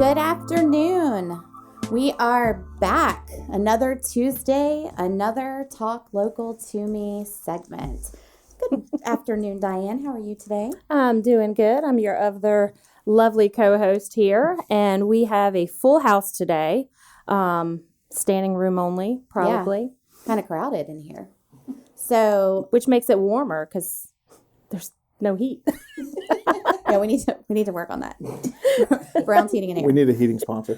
Good afternoon. We are back. Another Tuesday, another Talk Local to Me segment. Good afternoon, Diane. How are you today? I'm doing good. I'm your other lovely co-host here, and we have a full house today. Standing room only, probably. Yeah, kind of crowded in here. So, which makes it warmer because there's no heat. Yeah, we need to work on that. Brown's Heating and Air. We need a heating sponsor.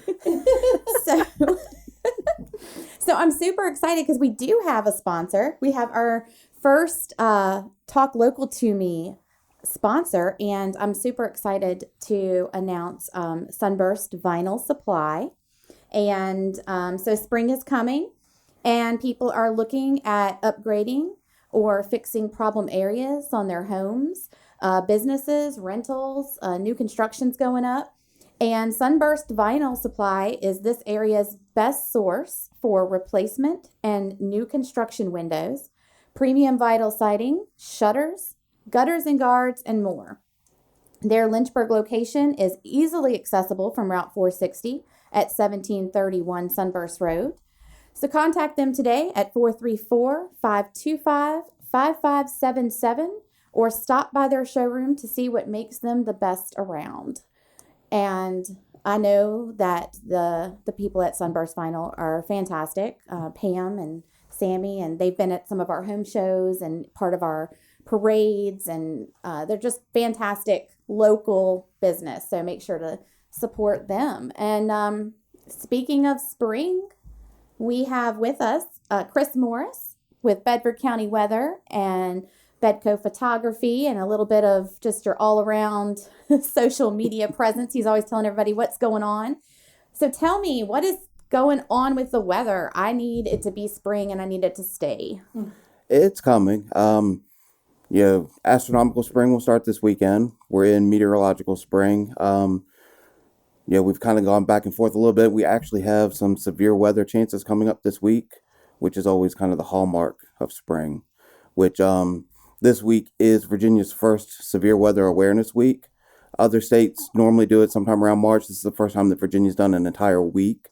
So I'm super excited because we do have a sponsor. We have our first Talk Local to Me sponsor, and I'm super excited to announce Sunburst Vinyl Supply. And so spring is coming, and people are looking at upgrading or fixing problem areas on their homes, businesses, rentals, new construction's going up. And Sunburst Vinyl Supply is this area's best source for replacement and new construction windows, premium vinyl siding, shutters, gutters and guards, and more. Their Lynchburg location is easily accessible from Route 460 at 1731 Sunburst Road. So contact them today at 434-525-5577 or stop by their showroom to see what makes them the best around. And I know that the people at Sunburst Vinyl are fantastic, Pam and Sammy, and they've been at some of our home shows and part of our parades, and they're just fantastic local business. So make sure to support them. And speaking of spring, we have with us Chris Morris with Bedford County Weather and Bedco Photography, and a little bit of just your all-around social media presence. He's always telling everybody what's going on. So tell me, what is going on with the weather? I need it to be spring, and I need it to stay. It's coming. Astronomical spring will start this weekend. We're in meteorological spring. We've kind of gone back and forth a little bit. We actually have some severe weather chances coming up this week, which is always kind of the hallmark of spring, which this week is Virginia's first severe weather awareness week. Other states normally do it sometime around March. This is the first time that Virginia's done an entire week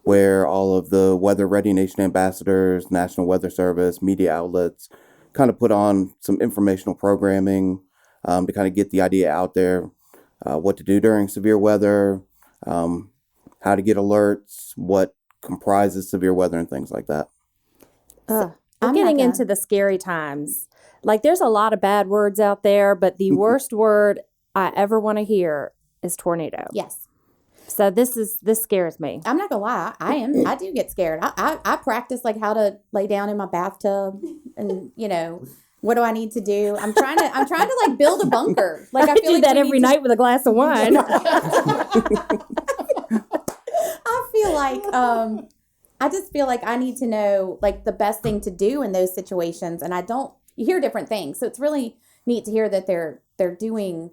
where all of the Weather Ready Nation ambassadors, National Weather Service, media outlets kind of put on some informational programming to kind of get the idea out there, what to do during severe weather, how to get alerts, what comprises severe weather, and things like that. We're getting into the scary times. Like, there's a lot of bad words out there, but the worst word I ever want to hear is tornado. Yes. So this scares me. I'm not gonna lie, I do get scared. I practice like how to lay down in my bathtub, and what do I need to do? I'm trying to like build a bunker. Like I feel do like that every night with a glass of wine. I just feel like I need to know like the best thing to do in those situations, and you hear different things. So it's really neat to hear that they're doing,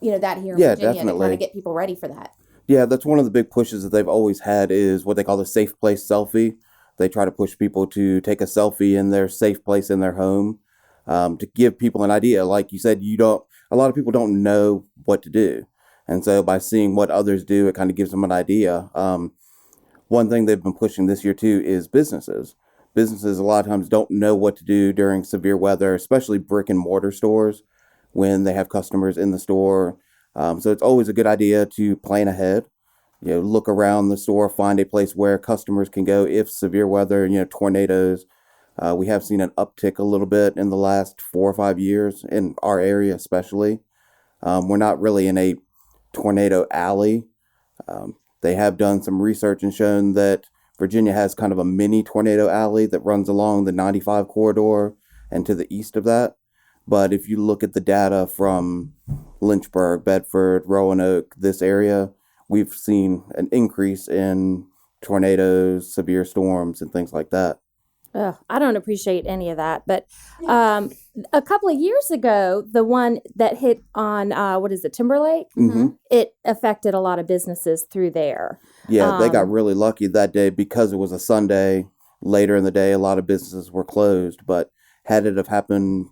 that here in Virginia definitely. to kind of get people ready for that. Yeah, that's one of the big pushes that they've always had is what they call the safe place selfie. They try to push people to take a selfie in their safe place in their home, to give people an idea. Like you said, a lot of people don't know what to do. And so by seeing what others do, it kind of gives them an idea. One thing they've been pushing this year too is businesses. Businesses a lot of times don't know what to do during severe weather, especially brick and mortar stores when they have customers in the store. So it's always a good idea to plan ahead. Look around the store, find a place where customers can go if severe weather, tornadoes. We have seen an uptick a little bit in the last 4 or 5 years in our area, especially. We're not really in a tornado alley. They have done some research and shown that Virginia has kind of a mini tornado alley that runs along the 95 corridor and to the east of that. But if you look at the data from Lynchburg, Bedford, Roanoke, this area, we've seen an increase in tornadoes, severe storms, and things like that. I don't appreciate any of that. But a couple of years ago, the one that hit on, Timberlake? Mm-hmm. It affected a lot of businesses through there. Yeah, they got really lucky that day because it was a Sunday. Later in the day, a lot of businesses were closed. But had it have happened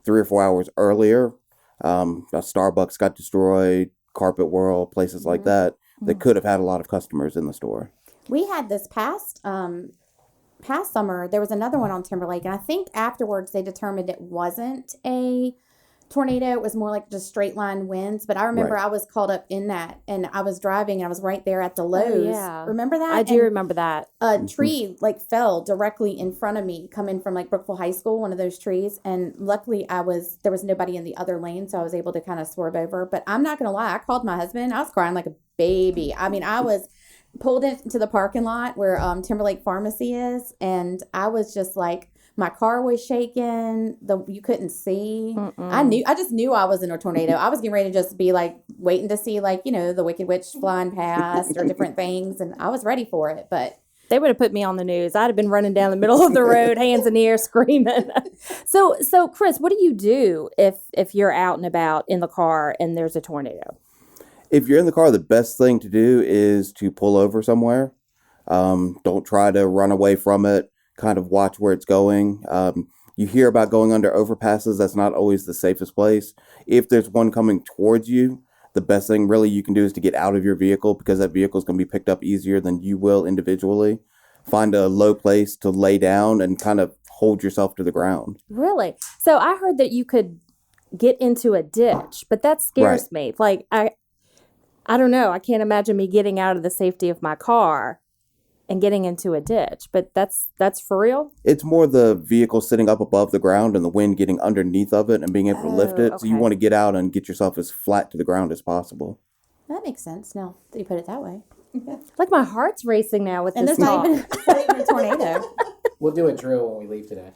3 or 4 hours earlier, a Starbucks got destroyed, Carpet World, places like that. that could have had a lot of customers in the store. We had this past summer, there was another one on Timberlake, and I think afterwards they determined it wasn't a tornado. It was more like just straight line winds. But I remember I was caught up in that, and I was driving, and I was right there at the Lowe's. Oh, yeah. Remember that? I do remember that. A tree like fell directly in front of me, coming from like Brookville High School, one of those trees. And luckily, there was nobody in the other lane, so I was able to kind of swerve over. But I'm not gonna lie, I called my husband. I was crying like a baby. I mean, I was pulled into the parking lot where Timberlake Pharmacy is, and I was just like, my car was shaking. You couldn't see. I just knew I was in a tornado. I was getting ready to just be like waiting to see like, the Wicked Witch flying past or different things, and I was ready for it. But they would have put me on the news. I'd have been running down the middle of the road, hands in the air, screaming. So Chris, what do you do if you're out and about in the car and there's a tornado? If you're in the car, the best thing to do is to pull over somewhere. Don't try to run away from it. Kind of watch where it's going. You hear about going under overpasses. That's not always the safest place. If there's one coming towards you, the best thing really you can do is to get out of your vehicle, because that vehicle is going to be picked up easier than you will individually. Find a low place to lay down and kind of hold yourself to the ground. Really? So I heard that you could get into a ditch, but that scares me. Like, I don't know. I can't imagine me getting out of the safety of my car and getting into a ditch, but that's for real? It's more the vehicle sitting up above the ground and the wind getting underneath of it and being able to lift it. Okay. So you want to get out and get yourself as flat to the ground as possible. that makes sense now that you put it that way. Like my heart's racing now with And this there's talk. not even a tornado. We'll do a drill when we leave today.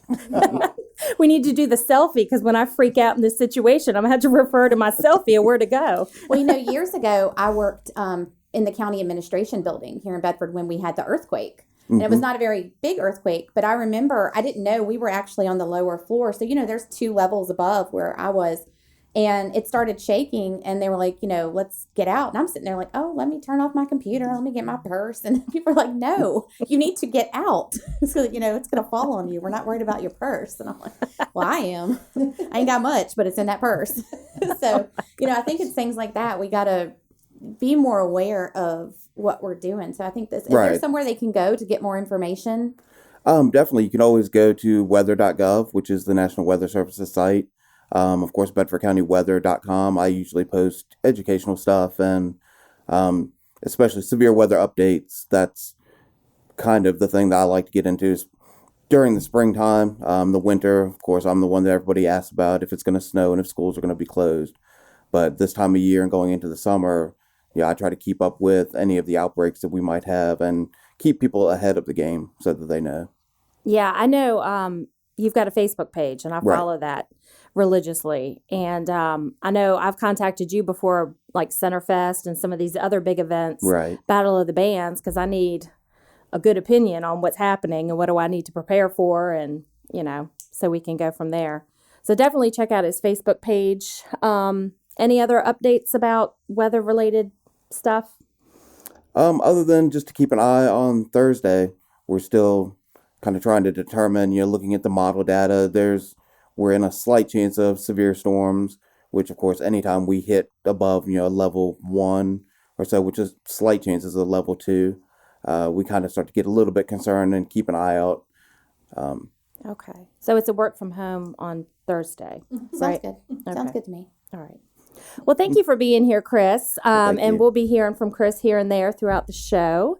We need to do the selfie, because when I freak out in this situation, I'm going to have to refer to my selfie and where to go. Well, years ago, I worked in the county administration building here in Bedford when we had the earthquake. And it was not a very big earthquake, but I remember, I didn't know we were actually on the lower floor. So, there's 2 levels above where I was, and it started shaking, and they were like, let's get out. And I'm sitting there like, oh, let me turn off my computer. Let me get my purse. And people are like, no, you need to get out. So, it's going to fall on you. We're not worried about your purse. And I'm like, well, I am. I ain't got much, but it's in that purse. So, I think it's things like that. We got to be more aware of what we're doing. So I think is there somewhere they can go to get more information? Definitely. You can always go to weather.gov, which is the National Weather Service's site. Of course, BedfordCountyWeather.com. I usually post educational stuff and especially severe weather updates. That's kind of the thing that I like to get into is during the springtime. The winter, of course, I'm the one that everybody asks about if it's going to snow and if schools are going to be closed. But this time of year and going into the summer, I try to keep up with any of the outbreaks that we might have and keep people ahead of the game so that they know. Yeah, I know you've got a Facebook page, and I follow that religiously. And I know I've contacted you before, like Centerfest and some of these other big events, Battle of the Bands, because I need a good opinion on what's happening and what do I need to prepare for, and, so we can go from there. So definitely check out his Facebook page. Any other updates about weather-related stuff? Other than just to keep an eye on Thursday, we're still kind of trying to determine, looking at the model data, we're in a slight chance of severe storms, which of course, anytime we hit above, level 1 or so, which is slight chances of level 2, we kind of start to get a little bit concerned and keep an eye out. Okay. So it's a work from home on Thursday. Sounds good. Sounds good to me. All right. Well, thank you for being here, Chris. Thank you. We'll be hearing from Chris here and there throughout the show.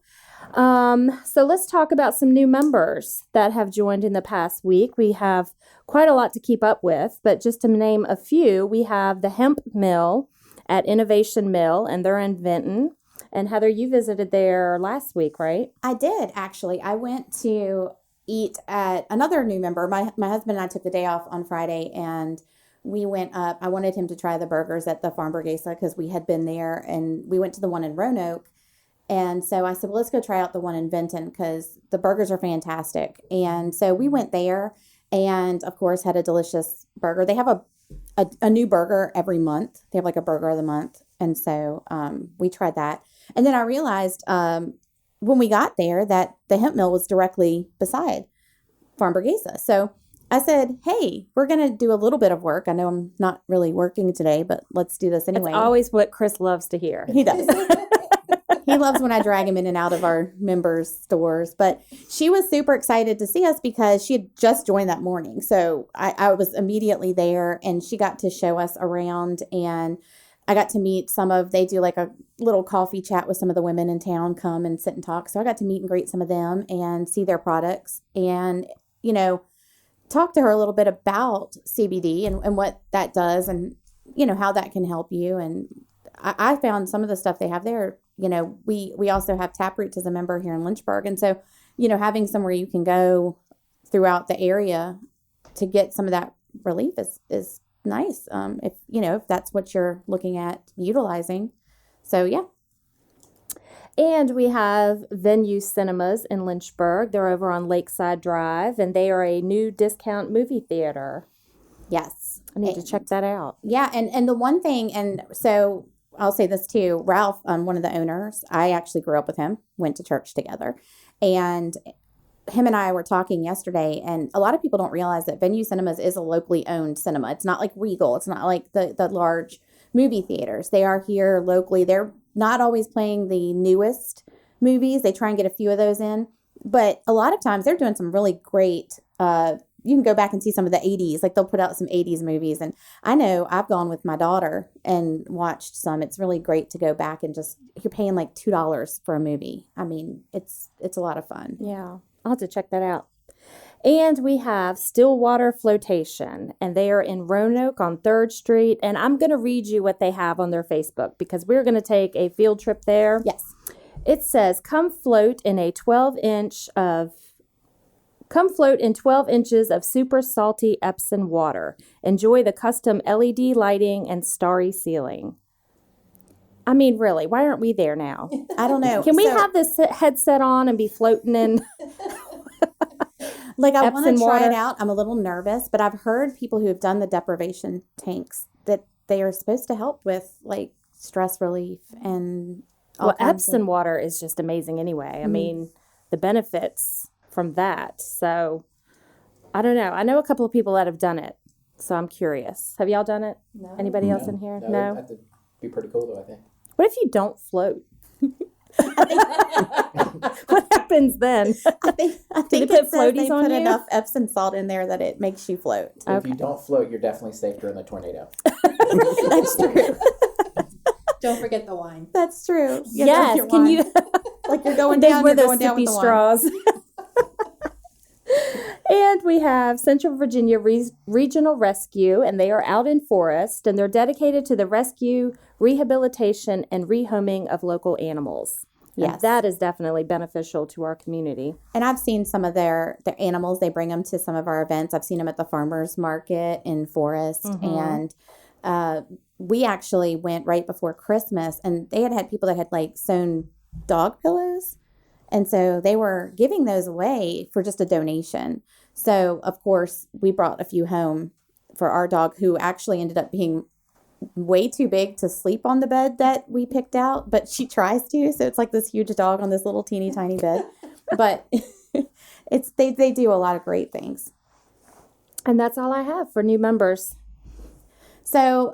So let's talk about some new members that have joined in the past week. We have quite a lot to keep up with, but just to name a few, we have the Hemp Mill at Innovation Mill, and they're in Vinton. And Heather, you visited there last week, right? I did, actually. I went to eat at another new member. My husband and I took the day off on Friday, and we went up. I wanted him to try the burgers at the Farm Burguesa because we had been there, and we went to the one in Roanoke. And so I said, well, let's go try out the one in Vinton because the burgers are fantastic. And so we went there and, of course, had a delicious burger. They have a new burger every month. They have like a burger of the month. And so we tried that. And then I realized when we got there that the hemp mill was directly beside Farm Burguesa. So I said, hey, we're going to do a little bit of work. I know I'm not really working today, but let's do this anyway. It's always what Chris loves to hear. He does. He loves when I drag him in and out of our members' stores. But she was super excited to see us because she had just joined that morning. So I was immediately there, and she got to show us around, and I got to meet they do like a little coffee chat with some of the women in town, come and sit and talk. So I got to meet and greet some of them and see their products and, talk to her a little bit about CBD and what that does and, how that can help you. And I found some of the stuff they have there, we also have Taproots as a member here in Lynchburg. And so, having somewhere you can go throughout the area to get some of that relief is nice. If that's what you're looking at utilizing. So, yeah. And we have Venue Cinemas in Lynchburg. They're over on Lakeside Drive, and they are a new discount movie theater. Yes. I need to check that out. Yeah. And the one thing, and so I'll say this too, Ralph, one of the owners, I actually grew up with him, went to church together, and him and I were talking yesterday, and a lot of people don't realize that Venue Cinemas is a locally owned cinema. It's not like Regal. It's not like the large movie theaters. They are here locally. They're not always playing the newest movies. They try and get a few of those in, but a lot of times they're doing some really great, you can go back and see some of the 80s, like they'll put out some 80s movies. And I know I've gone with my daughter and watched some. It's really great to go back and you're paying like $2 for a movie. I mean, it's a lot of fun. Yeah. I'll have to check that out. And we have Stillwater Flotation, and they are in Roanoke on 3rd Street. And I'm going to read you what they have on their Facebook because we're going to take a field trip there. Yes. It says, come float in 12 inches of super salty Epsom water. Enjoy the custom LED lighting and starry ceiling. I mean, really, why aren't we there now? I don't know. Can we have this headset on and be floating in? Like, I want to try water. it out. I'm a little nervous, but I've heard people who have done the deprivation tanks that they are supposed to help with like stress relief and Epsom water is just amazing anyway. Mm-hmm. I mean, the benefits from that. So I don't know. I know a couple of people that have done it, so I'm curious. Have y'all done it? No. Anybody else in here? No. That'd be pretty cool though, I think. What if you don't float? What happens then? I think they it put says they floaties on put you? enough Epsom salt in there that it makes you float. If you don't float, you're definitely safe during the tornado. That's true. Don't forget the wine. That's true. Yeah, Yes. Can you? Like you're going Those down, were you're those going down sippy with the wine. straws. And we have Central Virginia Regional Rescue, and they are out in Forest, and they're dedicated to the rescue, rehabilitation, and rehoming of local animals. Yes. And that is definitely beneficial to our community. And I've seen some of their animals. They bring them to some of our events. I've seen them at the farmers market in Forest. Mm-hmm. And we actually went right before Christmas, and they had people that had like sewn dog pillows. And so they were giving those away for just a donation. So, of course, we brought a few home for our dog, who actually ended up being way too big to sleep on the bed that we picked out, but she tries to. So it's like this huge dog on this little teeny tiny bed. But they do a lot of great things. And that's all I have for new members. So,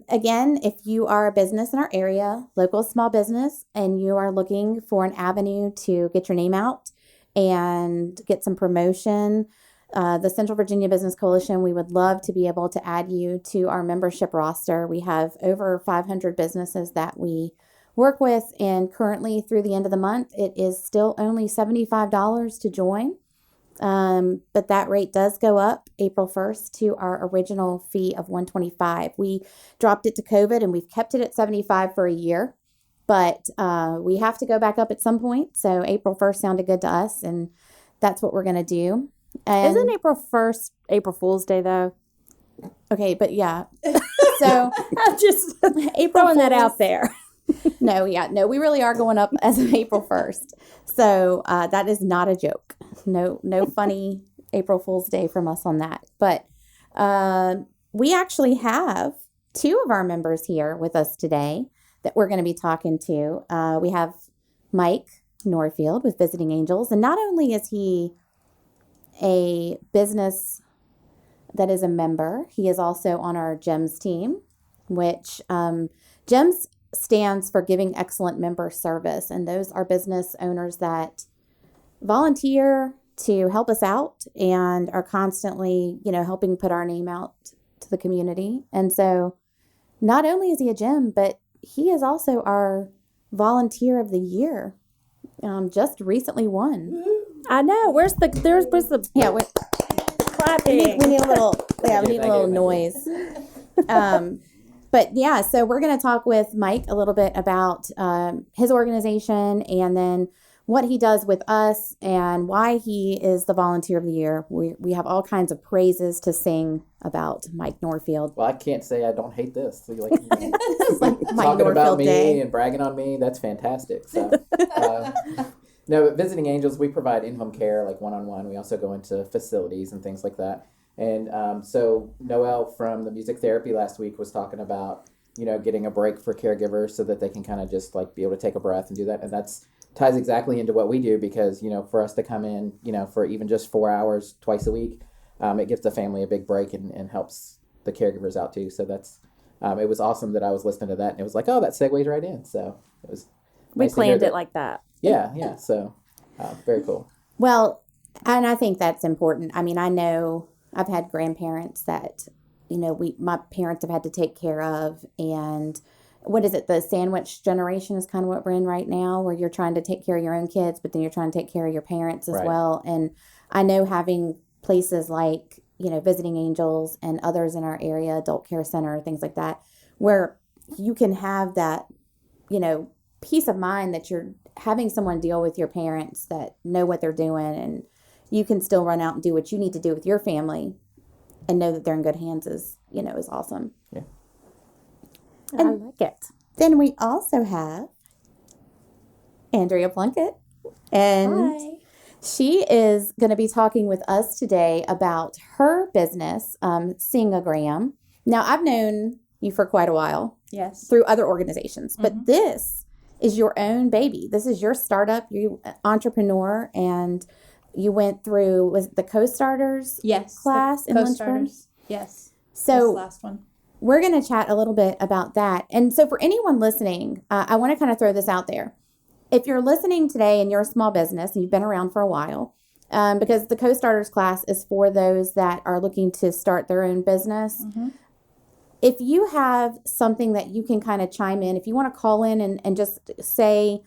again, if you are a business in our area, local small business, and you are looking for an avenue to get your name out and get some promotion, the Central Virginia Business Coalition, we would love to be able to add you to our membership roster. We have over 500 businesses that we work with, and currently through the end of the month, it is still only $75 to join. But that rate does go up April 1st to our original fee of $125. We dropped it to COVID, and we've kept it at $75 for a year, but we have to go back up at some point. So April 1st sounded good to us, and that's what we're going to do. And Isn't April 1st April Fool's Day, though? okay, but yeah. So I'm just April throwing that Fools. out there. No, we really are going up as of April 1st. So that is not a joke. No funny April Fool's Day from us on that. But we actually have two of our members here with us today that we're going to be talking to. We have Mike Norfield with Visiting Angels. And not only is he a business that is a member, he is also on our GEMS team, which GEMS stands for Giving Excellent Member Service, and those are business owners that volunteer to help us out and are constantly, helping put our name out to the community. And so not only is he a gym, but he is also our Volunteer of the Year. Just recently won. I know. Where's the Yeah, clapping? we need a little noise. But yeah, so we're going to talk with Mike a little bit about his organization and then what he does with us and why he is the Volunteer of the Year. We have all kinds of praises to sing about Mike Norfield. Well, I can't say I don't hate this. So like, It's like Mike talking Norfield about me Day. and bragging on me, that's fantastic. So, no, but Visiting Angels, we provide in-home care, like one-on-one. We also go into facilities and things like that. And so Noelle from the music therapy last week was talking about, getting a break for caregivers so that they can kind of just like be able to take a breath and do that. And that's ties exactly into what we do because, for us to come in, for even just 4 hours twice a week, it gives the family a big break and helps the caregivers out too. So that's, it was awesome that I was listening to that and it was like, oh, that segues right in. So it was. We nice planned it like that. Yeah. So very cool. Well, and I think that's important. I mean, I know I've had grandparents that, my parents have had to take care of. And what is it? The sandwich generation is kind of what we're in right now, where you're trying to take care of your own kids, but then you're trying to take care of your parents as Right. well. And I know having places like, Visiting Angels and others in our area, Adult Care Center, things like that, where you can have that, peace of mind that you're having someone deal with your parents that know what they're doing and you can still run out and do what you need to do with your family and know that they're in good hands is awesome. Yeah. I like it. Then we also have Andrea Plunkett, and Hi. she is going to be talking with us today about her business, Singagram. Now, I've known you for quite a while Yes. through other organizations, but this is your own baby. This is your startup. You entrepreneur, and you went through was it the Co-Starters Yes. class the in Lynchburg? co-starters. Yes. This So last one. we're going to chat a little bit about that. And so for anyone listening, I want to kind of throw this out there. If you're listening today and you're a small business and you've been around for a while, because the Co-Starters class is for those that are looking to start their own business. If you have something that you can kind of chime in, if you want to call in and just say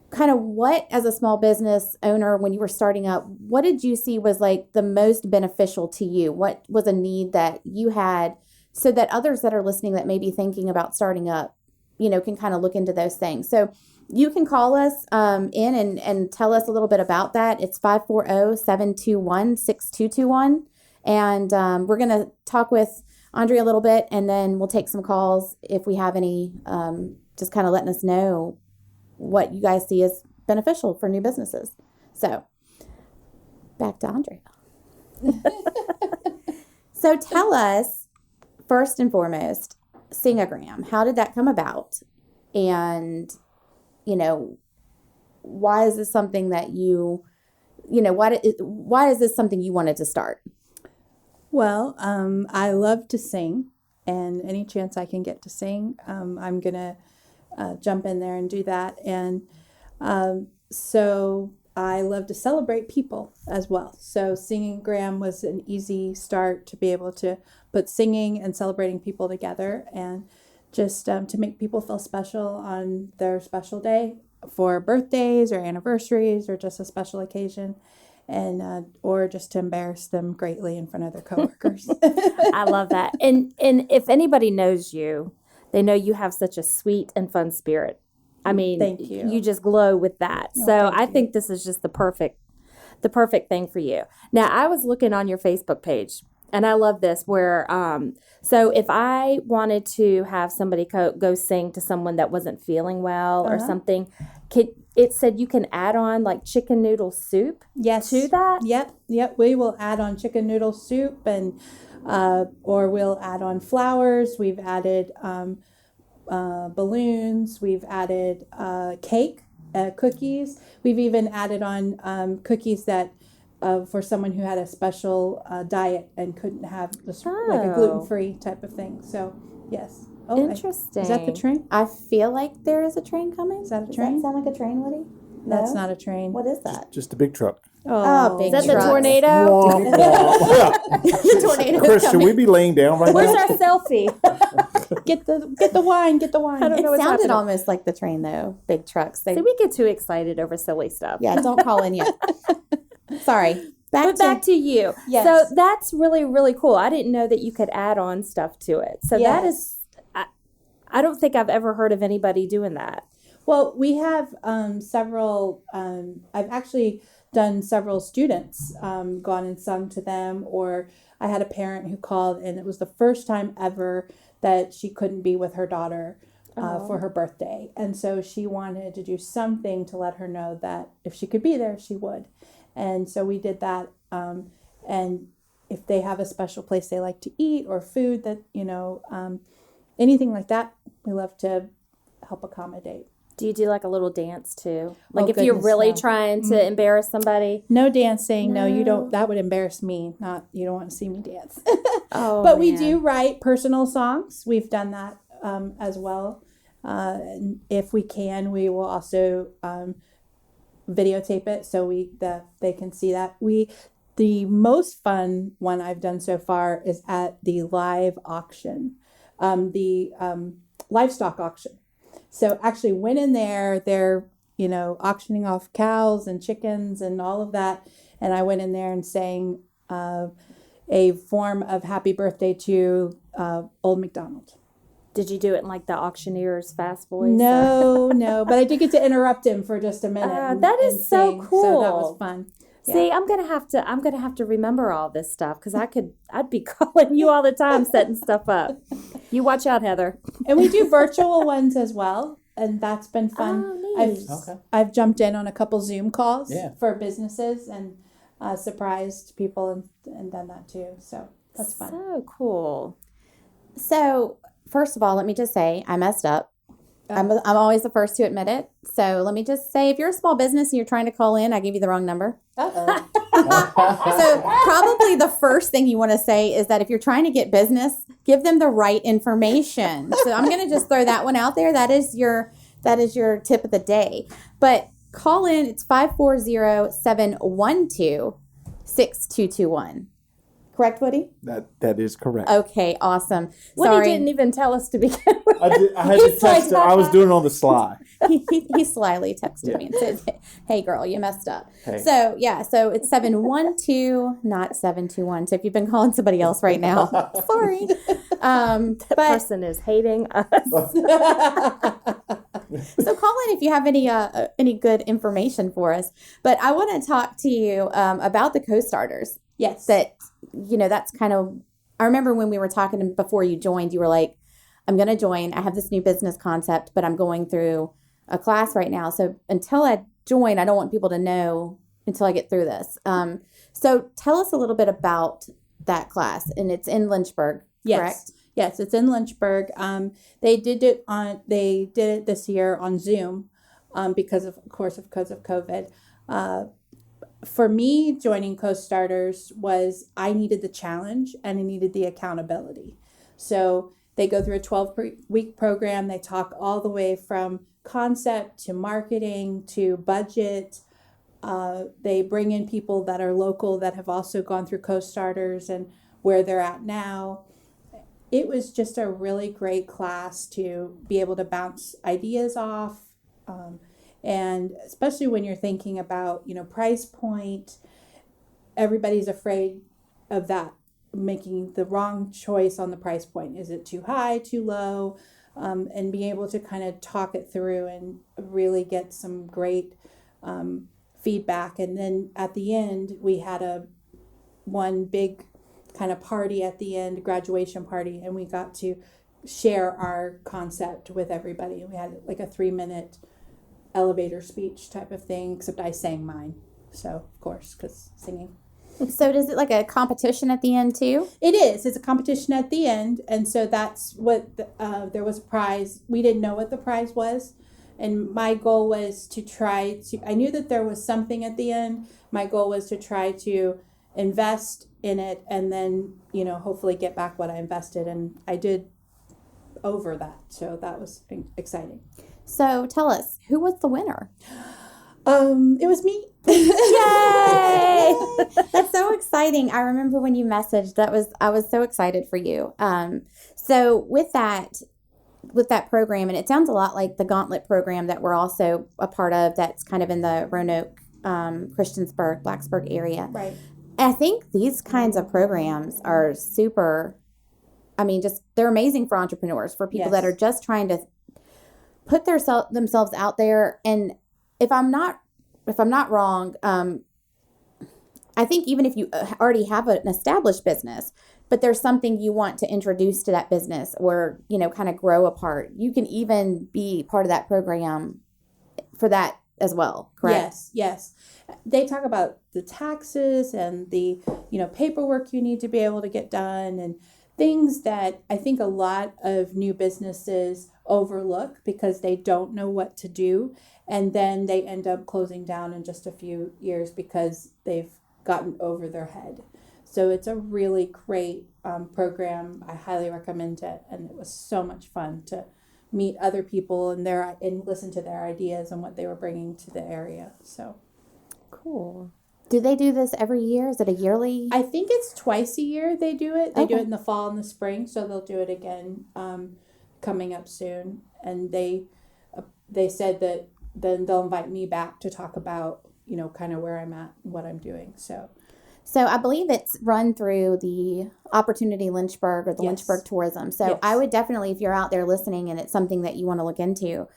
kind of what, as a small business owner, when you were starting up, what did you see was like the most beneficial to you? What was a need that you had so that others that are listening that may be thinking about starting up, can kind of look into those things. So you can call us in and tell us a little bit about that. It's 540-721-6221. And we're going to talk with Andrea a little bit, and then we'll take some calls if we have any, just kind of letting us know what you guys see as beneficial for new businesses. So back to Andrea. So tell us, first and foremost, Singagram. How did that come about? And, why is this something that why is this something you wanted to start? Well, I love to sing, and any chance I can get to sing, I'm going to jump in there and do that. And so I love to celebrate people as well. So Singagram was an easy start to be able to put singing and celebrating people together, and just to make people feel special on their special day for birthdays or anniversaries or just a special occasion. And or just to embarrass them greatly in front of their coworkers. I love that. And if anybody knows you, they know you have such a sweet and fun spirit. I mean, Thank you. You just glow with that. Oh, So thank I you. think this is just the perfect thing for you. Now, I was looking on your Facebook page, and I love this where, so if I wanted to have somebody go sing to someone that wasn't feeling well or something, it said you can add on like chicken noodle soup Yes. to that? Yep. We will add on chicken noodle soup and or we'll add on flowers. We've added balloons. We've added cake, cookies. We've even added on cookies that for someone who had a special diet and couldn't have like a gluten-free type of thing. So yes, Oh, Interesting. Is that the train? I feel like there is a train coming. Is that a Does train? that sound like a train, Woody? That's No? not a train. What is that? Just a big truck. Oh, big Is that the trucks. tornado? The tornado's Chris, should coming. we be laying down right Where's now? our selfie? Get the wine. Get the wine. I don't It know what's sounded happening. almost like the train, though. Big trucks. They, See, we get too excited over silly stuff. yeah, don't call in yet. Sorry. But back to you. Yes. So that's really, really cool. I didn't know that you could add on stuff to it. So that is, I don't think I've ever heard of anybody doing that. Well, we have several. I've actually done several students, gone and sung to them, or I had a parent who called, and it was the first time ever that she couldn't be with her daughter for her birthday. And so she wanted to do something to let her know that if she could be there, she would. And so we did that. And if they have a special place they like to eat or food that, anything like that, we love to help accommodate. Do you do like a little dance too? Like if you're goodness, really no. trying to embarrass somebody? No dancing. No, you No. don't. That would embarrass me. You don't want to see me dance. Oh, But we man. do write personal songs. We've done that as well. And if we can, we will also videotape it so they can see that. The most fun one I've done so far is at the live auction, the livestock auction. So actually went in there, they're, auctioning off cows and chickens and all of that. And I went in there and sang a form of happy birthday to Old MacDonald. Did you do it in like the auctioneer's fast voice? No, but I did get to interrupt him for just a minute. that is so sing, cool. So that was fun. See, I'm gonna have to remember all this stuff because I'd be calling you all the time setting stuff up. You watch out, Heather. And we do virtual ones as well, and that's been fun. Oh, neat. I've jumped in on a couple Zoom calls Yeah. for businesses and surprised people and done that too. So that's fun. So cool. So, first of all, let me just say I messed up. I'm always the first to admit it. So let me just say, if you're a small business and you're trying to call in, I gave you the wrong number. Uh-oh. So probably the first thing you want to say is that if you're trying to get business, give them the right information. So I'm going to just throw that one out there. That is your tip of the day. But call in. It's 540-712-6221. Correct, Woody? That is correct. Okay, awesome. Woody Sorry. didn't even tell us to begin with. I had to text her. I was doing it on the sly. he slyly texted me and said, "Hey, girl, you messed up." Hey. So it's 712, not 721. So if you've been calling somebody else right now, sorry. But Person is hating us. so call in if you have any good information for us. But I want to talk to you about the co-starters. Yes. That's kind of. I remember when we were talking before you joined, you were like, I'm going to join. I have this new business concept, but I'm going through a class right now. So until I join, I don't want people to know until I get through this. So tell us a little bit about that class. And it's in Lynchburg, correct? Yes, it's in Lynchburg. They did it this year on Zoom because of COVID. For me, joining Co-Starters was I needed the challenge and I needed the accountability. So they go through a 12-week program. They talk all the way from concept to marketing to budget. They bring in people that are local that have also gone through Co-Starters and where they're at now. It was just a really great class to be able to bounce ideas off. And especially when you're thinking about, price point, everybody's afraid of that, making the wrong choice on the price point. Is it too high, too low? And being able to kind of talk it through and really get some great feedback. And then at the end, we had one big kind of party at the end, graduation party, and we got to share our concept with everybody. We had like a 3-minute elevator speech type of thing, except I sang mine. So, of course, because singing. So does it like a competition at the end too? It is. It's a competition at the end. And so that's what, there was a prize. We didn't know what the prize was. And my goal was to I knew that there was something at the end. My goal was to try to invest in it and then, hopefully get back what I invested. And I did over that. So that was exciting. So tell us, who was the winner? It was me. Yay! That's so exciting. I remember when you messaged, I was so excited for you. So with that program, and it sounds a lot like the Gauntlet program that we're also a part of, that's kind of in the Roanoke, Christiansburg, Blacksburg area. Right. And I think these kinds of programs are super, they're amazing for entrepreneurs, for people that are just trying to put themselves out there. And if I'm not wrong, I think even if you already have an established business, but there's something you want to introduce to that business or, kind of grow apart, you can even be part of that program for that as well, correct? Yes. They talk about the taxes and the, paperwork you need to be able to get done and things that I think a lot of new businesses overlook because they don't know what to do. And then they end up closing down in just a few years because they've gotten over their head. So it's a really great program. I highly recommend it. And it was so much fun to meet other people and listen to their ideas and what they were bringing to the area. So cool. Do they do this every year? Is it a yearly? I think it's twice a year they do it. They do Okay. it in the fall and the spring, so they'll do it again coming up soon. And they said that then they'll invite me back to talk about, kind of where I'm at and what I'm doing. So I believe it's run through the Opportunity Lynchburg or the Yes. Lynchburg Tourism. So Yes. I would definitely, if you're out there listening and it's something that you want to look into,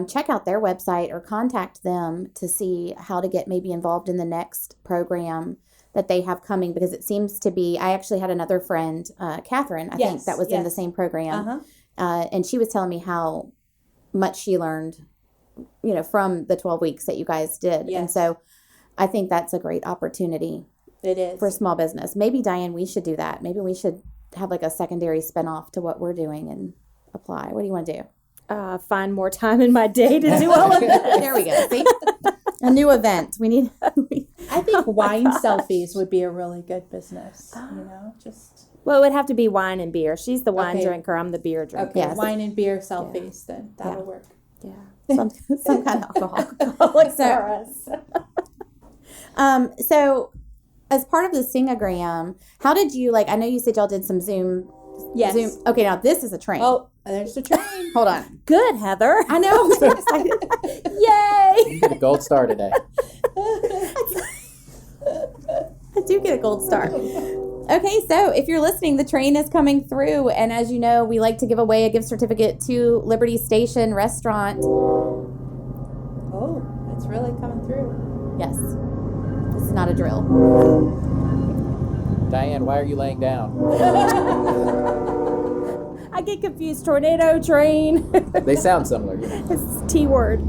check out their website or contact them to see how to get maybe involved in the next program that they have coming, because it seems to be, I actually had another friend, Catherine, I think, Yes, that was in the yes. same program. Uh-huh. And she was telling me how much she learned, from the 12 weeks that you guys did. And Yes. so I think that's a great opportunity It is. for small business. Maybe, Diane, we should do that. Maybe we should have like a secondary spinoff to what we're doing and apply. What do you want to do? Find more time in my day to do all of that. There we go. See? A new event. We need. I think wine selfies would be a really good business. Just Well, it would have to be wine and beer. She's the wine Okay. drinker. I'm the beer drinker. okay, Yes. wine and beer selfies. Then that'll Yeah. work. Yeah. some kind of alcohol. So, So as part of the Singagram, how did you I know you said y'all did some Zoom. Yes. Zoom. Okay, now this is a train. Oh, there's the train. Hold on. good, Heather. I know. I'm so excited. Yay! You get a gold star today. I do get a gold star. Okay, so if you're listening, the train is coming through, and as you know, we like to give away a gift certificate to Liberty Station Restaurant. Oh, it's really coming through. Yes, this is not a drill. Diane, why are you laying down? I get confused. Tornado train. They sound similar. It's T word.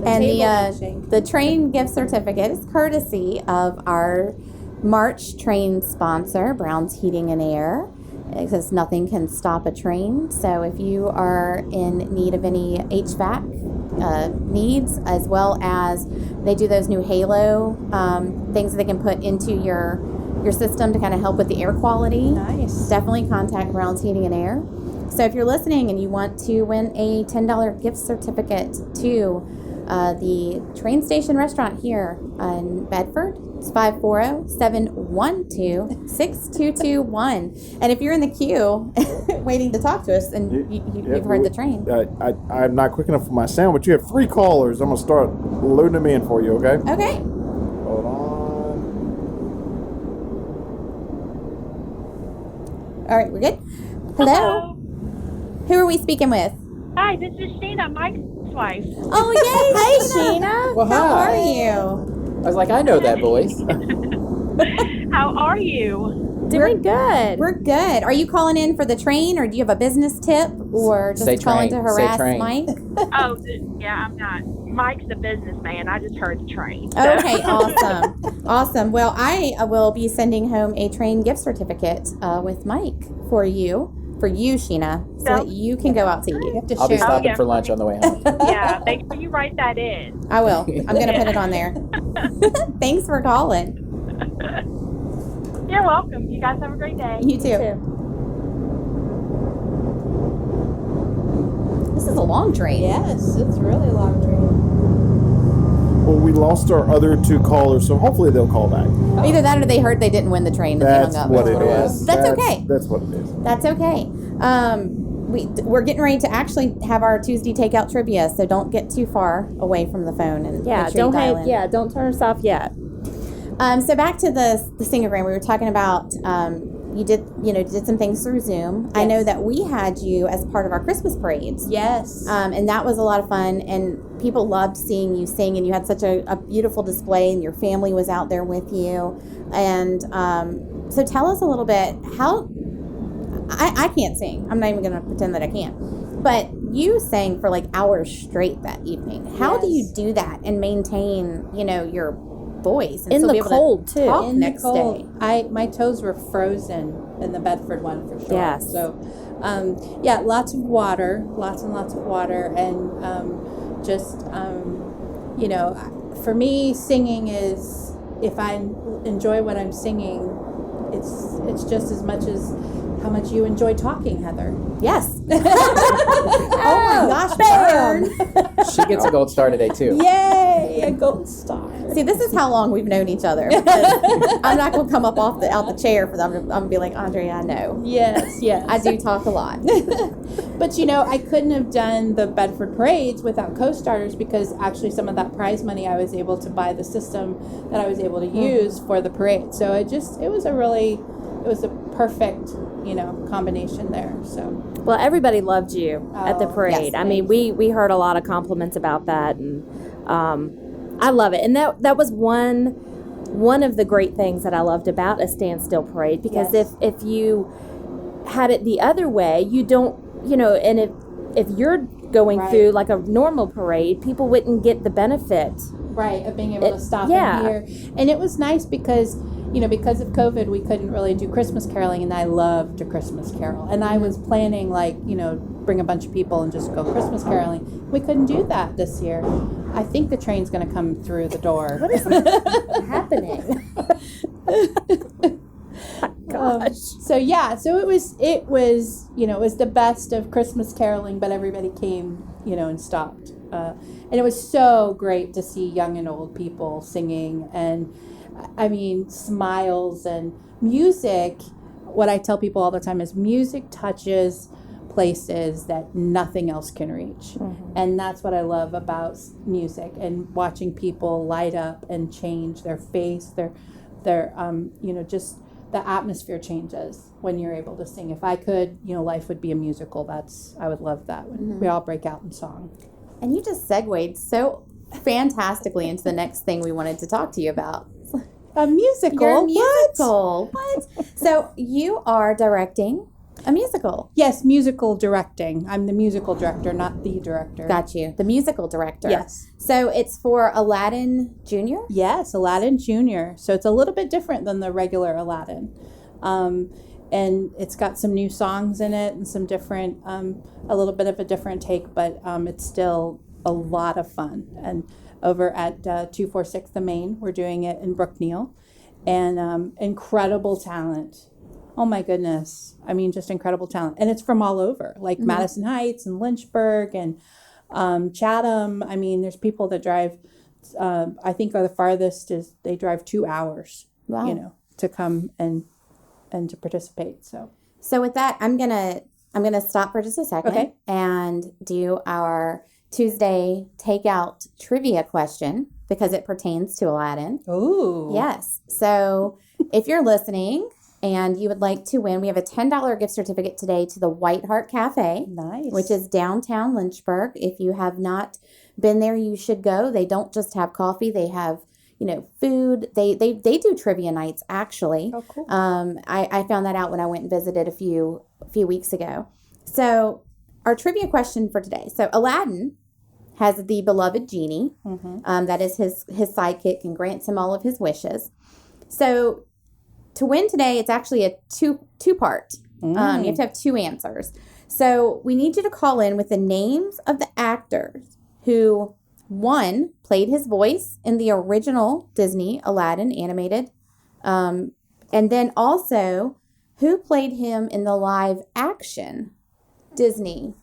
And table handshake. the train gift certificate is courtesy of our March train sponsor, Brown's Heating and Air. It says nothing can stop a train. So if you are in need of any HVAC needs, as well as they do those new Halo things that they can put into your system to kind of help with the air quality. Nice. Definitely contact Brown's Heating and Air. So if you're listening and you want to win a $10 gift certificate to the train station restaurant here in Bedford, it's 540-712-6221. And if you're in the queue waiting to talk to us and you've heard the train. I'm not quick enough for my sound, but you have 3 callers. I'm going to start loading them in for you, okay? Okay. Hold on. All right, we're good? Hello? Who are we speaking with? Hi, this is Sheena, Mike's wife. Oh, yay! Hey, Sheena. Sheena. Well, How hi. are you? I was like, I know that voice. How are you? Doing good. We're good. Are you calling in for the train, or do you have a business tip, or just Say calling train. to Say harass train. Mike? Oh, yeah, I'm not. Mike's a businessman. I just heard the train. Okay, awesome. Awesome. Well, I will be sending home a train gift certificate with Mike for you, Sheena, so that you can go out to You eat. have to I'll be share. stopping yeah. for lunch on the way home. Yeah, make sure you write that in. I will. I'm going to put it on there. Thanks for calling. You're welcome. You guys have a great day. You too. This is a long train. Yes, it's really a long train. Well, we lost our other 2 callers, so hopefully they'll call back. Either that or they heard they didn't win the train and That's they hung up. what it That's is. That's okay. That's what it is. That's okay. We're getting ready to actually have our Tuesday takeout trivia, so don't get too far away from the phone and Yeah, make sure you dial in. don't turn us off yet. So back to the Singogram, we were talking about you did some things through Zoom. Yes. I know that we had you as part of our Christmas parades. Yes. And that was a lot of fun, and people loved seeing you sing, and you had such a beautiful display, and your family was out there with you. And so tell us a little bit how, I can't sing. I'm not even going to pretend that I can. But you sang for like hours straight that evening. How do you do that and maintain, your voice and In still the be able cold, to too. talk In next the cold, day? my toes were frozen in the Bedford one for sure. Yes. So, lots of water, lots and lots of water, and for me, singing is, if I enjoy what I'm singing, it's just as much as how much you enjoy talking, Heather. Yes. Oh my gosh, burn. She gets a gold star today too. Yay, a gold star. See, this is how long we've known each other. Because I'm not going to come up out the chair for them. I'm going to be like, Andrea, I know. Yes. I do talk a lot. But I couldn't have done the Bedford parades without co-starters, because actually some of that prize money I was able to buy the system that I was able to use for the parade. So it was a perfect, combination there. So Well, everybody loved you at the Oh, parade. yes, I mean, we heard a lot of compliments about that, and I love it. And that was one of the great things that I loved about a standstill parade, because Yes. if you had it the other way, you don't, and if you're going Right. through like a normal parade, people wouldn't get the benefit. right, of being able to stop yeah. and hear. And it was nice because because of COVID, we couldn't really do Christmas caroling, and I loved to Christmas carol. And I was planning, bring a bunch of people and just go Christmas caroling. We couldn't do that this year. I think the train's going to come through the door. What is happening? Gosh. So it was it was the best of Christmas caroling, but everybody came, and stopped. And it was so great to see young and old people singing, and smiles and music. What I tell people all the time is music touches places that nothing else can reach. Mm-hmm. And that's what I love about music, and watching people light up and change their face, their just the atmosphere changes when you're able to sing. If I could, life would be a musical. I would love that when we all break out in song. And you just segued so fantastically into the next thing we wanted to talk to you about. A musical? Your musical. What? So you are directing a musical. Yes, musical directing. I'm the musical director, not the director. Got you. The musical director. Yes. So it's for Aladdin Jr.? Yes, Aladdin Jr. So it's a little bit different than the regular Aladdin. And it's got some new songs in it and some different, a little bit of a different take, but it's still a lot of fun. And over at 246 The Main, we're doing it in Brookneal. And incredible talent. Oh my goodness. Just incredible talent. And it's from all over, like Madison Heights and Lynchburg and Chatham. There's people that drive, I think the farthest is they drive 2 hours, Wow. to come and to participate. So with that, I'm gonna stop for just a second Okay. and do our Tuesday takeout trivia question because it pertains to Aladdin. Ooh. Yes. So if you're listening and you would like to win, we have a $10 gift certificate today to the White Heart Cafe, Nice. which is downtown Lynchburg. If you have not been there, you should go. They don't just have coffee; they have food. They do trivia nights actually. Oh, cool. I found that out when I went and visited a few weeks ago. So our trivia question for today. So Aladdin has the beloved genie. That is his sidekick and grants him all of his wishes. So to win today, it's actually a two-part. You have to have 2 answers. So we need you to call in with the names of the actors who, one, played his voice in the original Disney Aladdin animated And then also, who played him in the live action Disney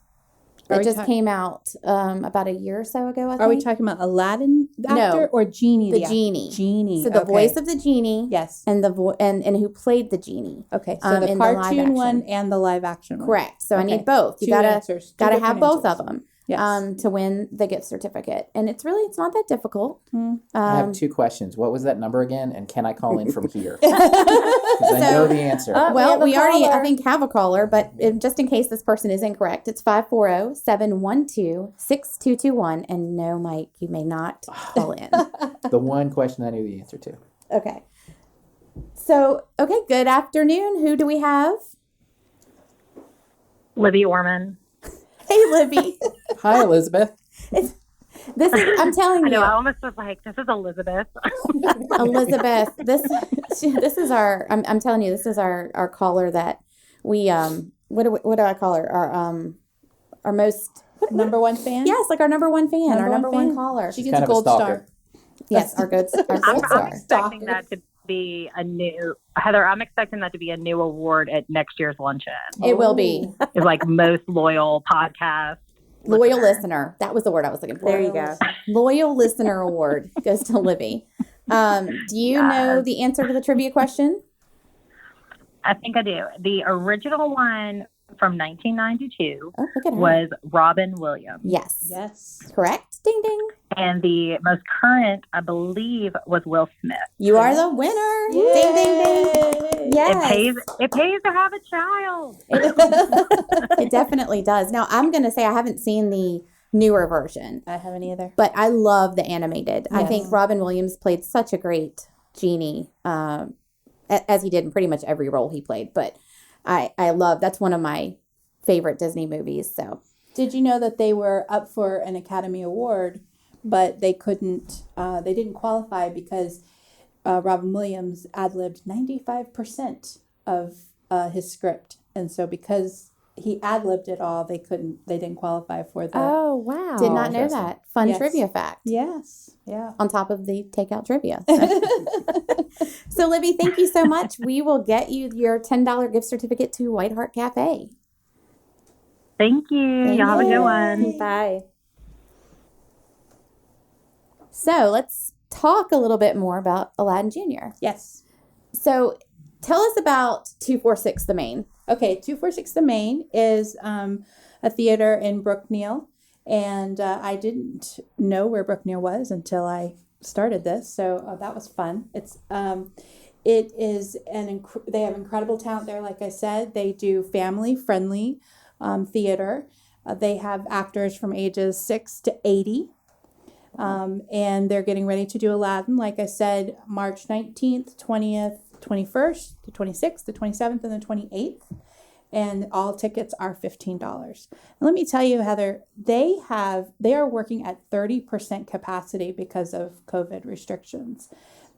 that just came out about a year or so ago, I think? Are we talking about Aladdin actor or Genie? The Genie. Genie. So the voice of the Genie. Yes. And and who played the Genie. Okay. So the cartoon one and the live action one. Correct. So I need both. You gotta have both of them. Yes. To win the gift certificate. And it's not that difficult. I have 2 questions. What was that number again? And can I call in from here? Because I know the answer. Well, we already, I think, have a caller, but just in case this person is incorrect, it's 540-712-6221. And no, Mike, you may not call in. The one question I knew the answer to. Okay. So, good afternoon. Who do we have? Libby Orman. Hey, Libby. Hi, Elizabeth. This is, I'm telling you. I know, I almost was like, this is Elizabeth. Elizabeth, this is our, I'm telling you, this is our caller that we, what do I call her? Our most. Number one fan? Yes, like our number one fan, our number one caller. She gets a gold star. Yes, our gold star. I'm expecting that to be a new, Heather, I'm expecting that to be a new award at next year's luncheon. It will be. It's like most loyal podcast. Loyal listener. That was the word I was looking for. There you go. Loyal listener award goes to Libby. Do you know the answer to the trivia question? I think I do. The original one from 1992 look at her. was Robin Williams. Yes. Yes. Correct. Ding, ding. And the most current, I believe, was Will Smith. You are the winner. Yay. Ding, ding, ding. Yes. It pays to have a child. It definitely does. Now, I'm going to say I haven't seen the newer version. I haven't either. But I love the animated. Yes. I think Robin Williams played such a great Genie, as he did in pretty much every role he played. But I love, that's one of my favorite Disney movies. So, did you know that they were up for an Academy Award, but they didn't qualify because Robin Williams ad-libbed 95% of his script. And so because he ad-libbed it all, they didn't qualify for the... Oh, wow. did not know that. Fun Yes. trivia fact. Yes. Yeah. On top of the takeout trivia. So, Libby, thank you so much. We will get you your $10 gift certificate to White Hart Cafe. Thank you. Y'all have a good one. Bye. So, let's talk a little bit more about Aladdin Jr. Yes. So, tell us about 246 The Main. Okay, 246 The Main is a theater in Brookneal, and I didn't know where Brookneal was until I started this, so that was fun. It is they have incredible talent there. Like I said, they do family friendly theater. They have actors from ages 6 to 80. And they're getting ready to do Aladdin, like I said, March 19th, 20th, 21st, the 26th, the 27th, and the 28th. And all tickets are $15. And let me tell you, Heather, they are working at 30% capacity because of COVID restrictions,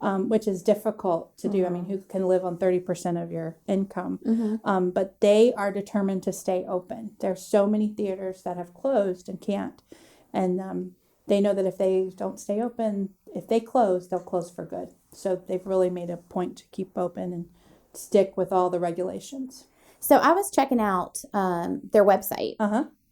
which is difficult to do. I mean, who can live on 30% of your income? But they are determined to stay open. There's so many theaters that have closed and can't. And they know that if they don't stay open, if they close, they'll close for good. So they've really made a point to keep open and stick with all the regulations. So I was checking out their website,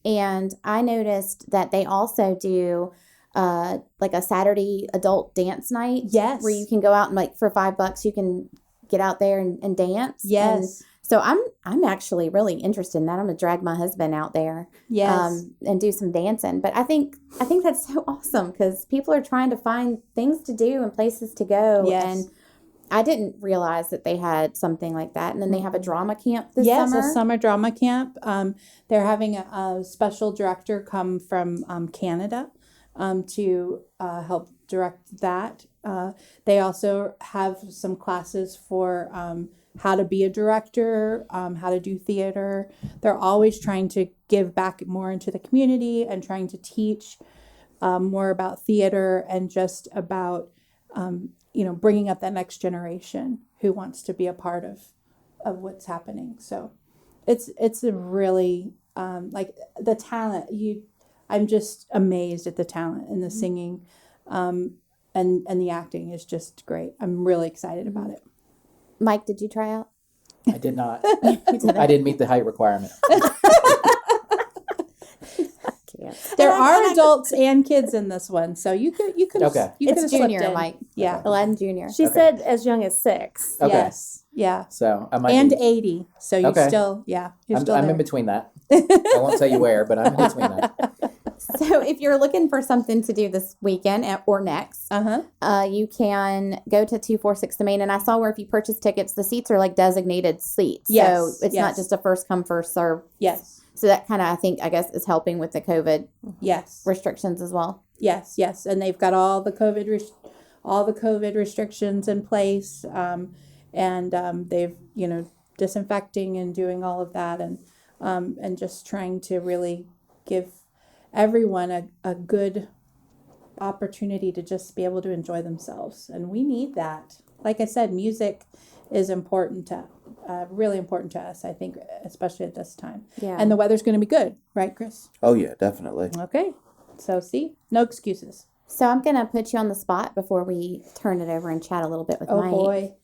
and I noticed that they also do like a Saturday adult dance night. Yes. Where you can go out and like for $5 you can get out there and dance. Yes. And so I'm actually really interested in that. I'm gonna drag my husband out there. Yes. And do some dancing. But I think that's so awesome because people are trying to find things to do and places to go. Yes. And I didn't realize that they had something like that. And then they have a drama camp this summer. Yes, a summer drama camp. They're having a special director come from Canada to help direct that. They also have some classes for how to be a director, how to do theater. They're always trying to give back more into the community and trying to teach more about theater and just about bringing up that next generation who wants to be a part of what's happening. So it's a really like the talent. I'm just amazed at the talent and the singing, and the acting is just great. I'm really excited about it. Mike, did you try out? I did not. I didn't meet the height requirement. There are adults and kids in this one, so you could Okay. you could It's have junior, slipped in. Mike. Yeah. Aladdin Junior. She said as young as 6. Okay. Yes. Yeah. So I might And be, 80. So you Okay. still you're still I'm there. in between that. I won't tell you where, but I'm in between that. So if you're looking for something to do this weekend or next, you can go to 246 The Main. And I saw where if you purchase tickets, the seats are like designated seats. Yes, So it's not just a first come, first serve. Yes. So that kind of, I guess, is helping with the COVID Yes. restrictions as well. Yes, and they've got all the COVID restrictions in place, and they've disinfecting and doing all of that, and just trying to really give everyone a good opportunity to just be able to enjoy themselves, and we need that. Like I said, music is important to really important to us. I think, especially at this time. Yeah. And the weather's going to be good, right, Chris? Oh yeah, definitely. Okay. So see, no excuses. So I'm going to put you on the spot before we turn it over and chat a little bit with Oh Mike. boy.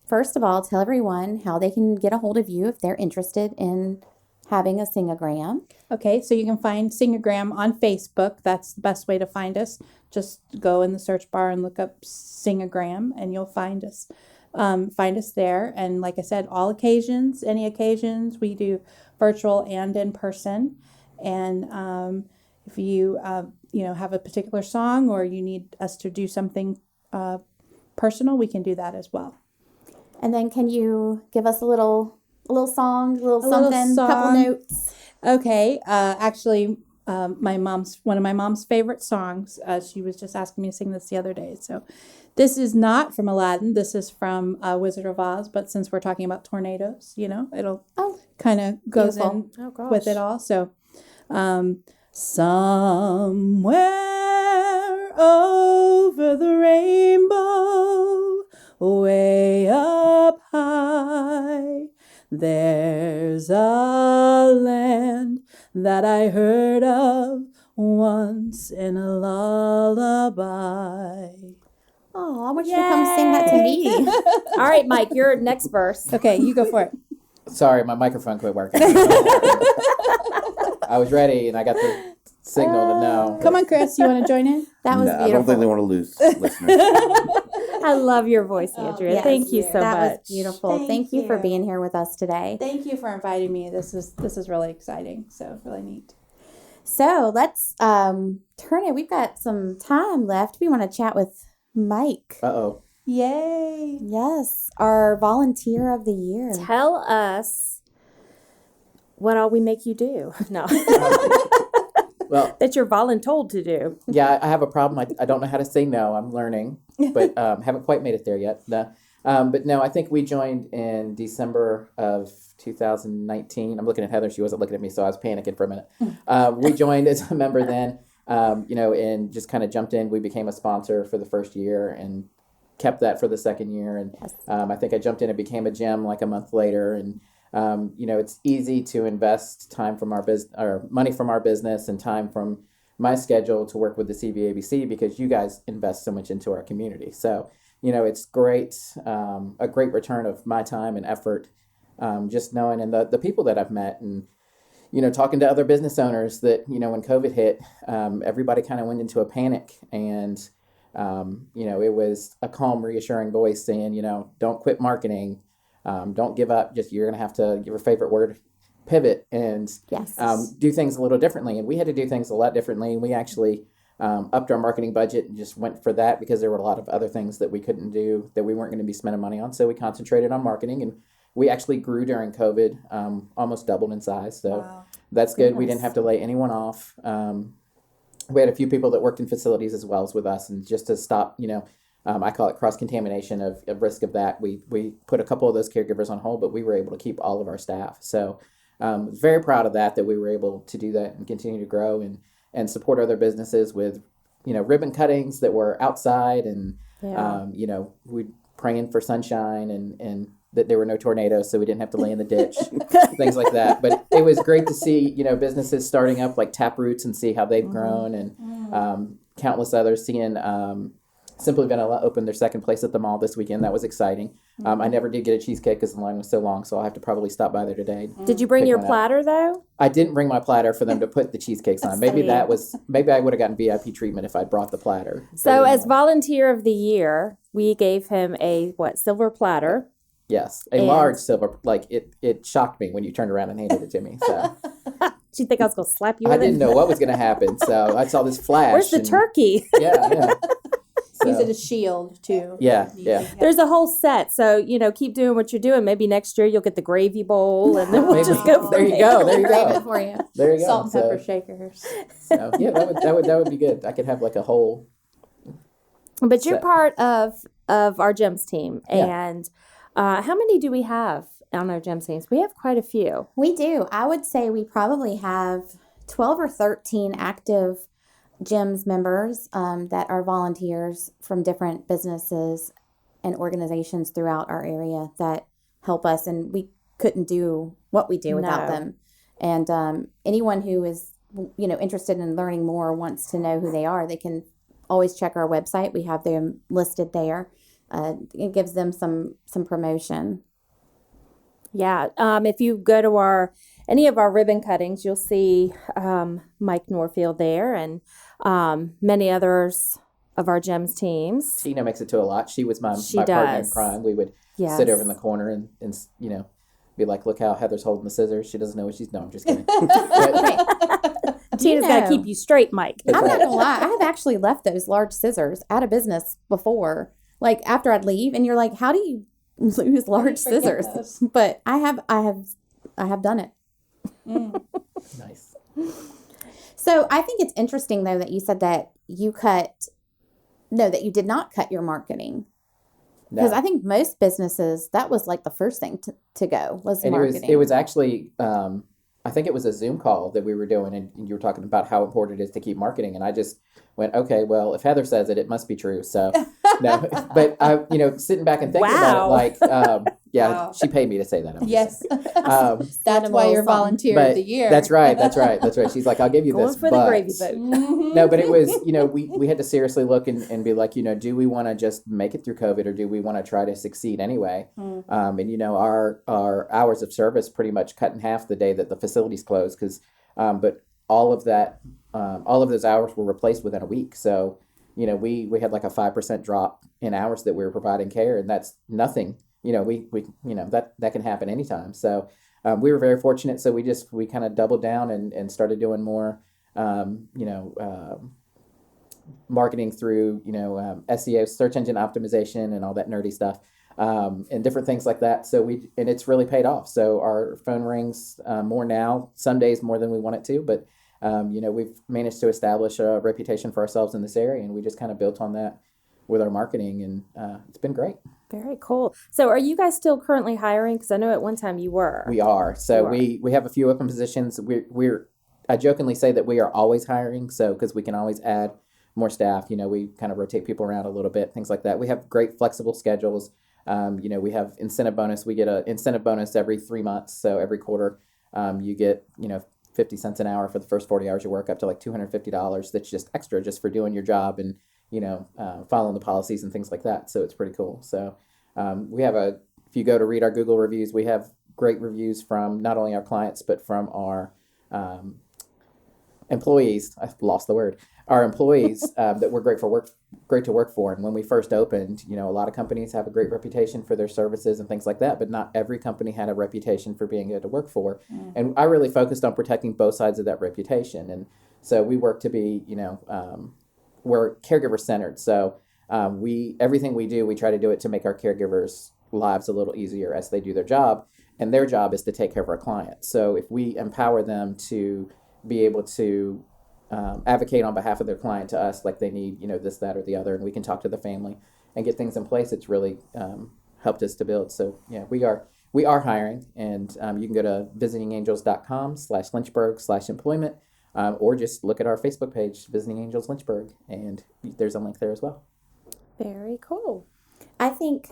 First of all, tell everyone how they can get a hold of you if they're interested in having a Singagram. Okay, so you can find Singagram on Facebook. That's the best way to find us. Just go in the search bar and look up Singagram, and you'll find us. Find us there. And like I said, all occasions, any occasions, we do virtual and in person. And if you have a particular song or you need us to do something personal, we can do that as well. And then can you give us a little song, a little little something, couple song. notes? Okay, actually, one of my mom's favorite songs. She was just asking me to sing this the other day. So, this is not from Aladdin. This is from Wizard of Oz. But since we're talking about tornadoes, it'll kind of goes beautiful. in with it all. So, somewhere over the rainbow, way up high, there's a land that I heard of once in a lullaby. Oh, I want you to come sing that to me. All right, Mike, your next verse. Okay, you go for it. Sorry, my microphone quit working. I was ready, and I got the signal to no. Come on, Chris, you want to join in? That was No, beautiful. I don't think they want to lose listeners. I love your voice, Andrea. Yes, Thank you so that much. was beautiful. Thank you for being here with us today. Thank you for inviting me. This is really exciting. So really neat. So let's turn it. We've got some time left. We want to chat with Mike. Uh-oh. Yay! Yes, our volunteer of the year. Tell us what all we make you do. No. Well, That you're voluntold to do. yeah, I have a problem. I don't know how to say no. I'm learning, but haven't quite made it there yet. No. But no, I think we joined in December of 2019. I'm looking at Heather. She wasn't looking at me, so I was panicking for a minute. We joined as a member then, and just kind of jumped in. We became a sponsor for the first year and kept that for the second year. And I think I jumped in and became a gem like a month later. And it's easy to invest time from our business or money from our business and time from my schedule to work with the CVABC because you guys invest so much into our community. So, it's great, a great return of my time and effort, just knowing and the people that I've met and, talking to other business owners that, when COVID hit, everybody kind of went into a panic and, it was a calm, reassuring voice saying, don't quit marketing. Don't give up. Just you're going to have to, your favorite word, pivot and do things a little differently. And we had to do things a lot differently. And we actually upped our marketing budget and just went for that because there were a lot of other things that we couldn't do that we weren't going to be spending money on. So we concentrated on marketing and we actually grew during COVID, almost doubled in size. So that's good. We didn't have to lay anyone off. We had a few people that worked in facilities as well as with us. And just to stop, I call it cross-contamination of risk of that. We put a couple of those caregivers on hold, but we were able to keep all of our staff. So very proud of that we were able to do that and continue to grow and support other businesses with, ribbon cuttings that were outside and, we praying for sunshine and that there were no tornadoes so we didn't have to lay in the ditch, things like that. But it was great to see, businesses starting up like Taproots and see how they've grown and countless others seeing Simply Vanilla opened their second place at the mall this weekend. That was exciting. I never did get a cheesecake because the line was so long, so I'll have to probably stop by there today. Did you bring your platter though? I didn't bring my platter for them to put the cheesecakes on. Maybe I would have gotten VIP treatment if I'd brought the platter. So as volunteer of the year, we gave him a silver platter. Yes, a large silver. Like it shocked me when you turned around and handed it to me. So did you think I was going to slap you? I didn't know what was going to happen, so I saw this flash. Where's the turkey? Yeah. So, Use it as shield too. Yeah. There's a whole set, so keep doing what you're doing. Maybe next year you'll get the gravy bowl, and then we'll just go. There you go. For you. There you go. Salt and pepper shakers. So yeah, that would be good. I could have like a whole. But you're part of our GEMS team, Yeah. and how many do we have on our GEMS teams? We have quite a few. We do. I would say we probably have 12 or 13 active GEMS members that are volunteers from different businesses and organizations throughout our area that help us, and we couldn't do what we do without them. And anyone who is interested in learning more or wants to know who they are, they can always check our website. We have them listed there. It gives them some promotion. Yeah. If you go to any of our ribbon cuttings, you'll see Mike Norfield there, and many others of our GEMS teams. Tina makes it to a lot. She was my She partner in does. crime. We would sit over in the corner and be like, look how Heather's holding the scissors. She doesn't know what she's doing. I'm just kidding. Tina's got to keep you straight, Mike. I'm not gonna lie. I have actually left those large scissors out of business before. Like after I'd leave, and you're like, "How do you lose large scissors?" But I have done it. Nice. So I think it's interesting though that you said that you did not cut your marketing. Because I think most businesses, that was like the first thing to go was marketing. It was actually, I think it was a Zoom call that we were doing, and you were talking about how important it is to keep marketing. And I just went, okay, well, if Heather says it, it must be true. So, no, but I, sitting back and thinking about it, like, Wow. she paid me to say that. Yes. That's why you're volunteer of the year. That's right. She's like, I'll give you Going this. for the gravy boat. No, but it was, we had to seriously look and be like, do we want to just make it through COVID, or do we want to try to succeed anyway? And our hours of service pretty much cut in half the day that the facilities closed, because but all of those hours were replaced within a week. So we had like a 5% drop in hours that we were providing care, and that's nothing. That can happen anytime. So we were very fortunate. So we kind of doubled down and started doing more marketing through SEO, search engine optimization, and all that nerdy stuff, and different things like that. So and it's really paid off. So our phone rings more now, some days more than we want it to, but we've managed to establish a reputation for ourselves in this area, and we just kind of built on that with our marketing, and it's been great. Very cool. So are you guys still currently hiring? Because I know at one time you were. We are. So we have a few open positions. I jokingly say that we are always hiring, so because we can always add more staff. We kind of rotate people around a little bit, things like that. We have great flexible schedules. We have incentive bonus. We get an incentive bonus every 3 months. So every quarter, you get 50 cents an hour for the first 40 hours you work, up to like $250. That's just extra just for doing your job and following the policies and things like that. So it's pretty cool. So we have if you go to read our Google reviews, we have great reviews from not only our clients, but from our employees. I've lost the word. Our employees that we're great to work for. And when we first opened, a lot of companies have a great reputation for their services and things like that, but not every company had a reputation for being good to work for. And I really focused on protecting both sides of that reputation. And so we work to be, we're caregiver centered. So everything we do, we try to do it to make our caregivers' lives a little easier as they do their job. And their job is to take care of our clients. So if we empower them to be able to advocate on behalf of their client to us, like they need, this, that, or the other, and we can talk to the family and get things in place, it's really helped us to build. So yeah, we are hiring, and you can go to visitingangels.com/Lynchburg/employment, or just look at our Facebook page, Visiting Angels Lynchburg, and there's a link there as well. Very cool. I think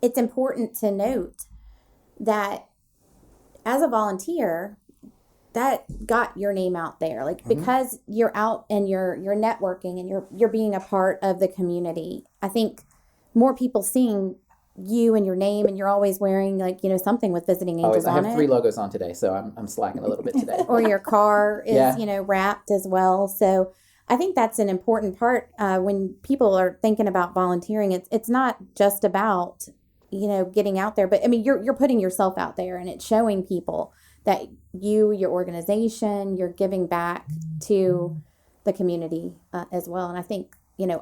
it's important to note that as a volunteer, that got your name out there, like because you're out and you're networking and you're being a part of the community. I think more people seeing you and your name, and you're always wearing like, something with Visiting Angels on it. I have 3 logos on today, so I'm slacking a little bit today. Or your car is wrapped as well. So I think that's an important part when people are thinking about volunteering. It's not just about getting out there, but I mean you're putting yourself out there, and it's showing people that your organization, you're giving back to the community as well. And I think,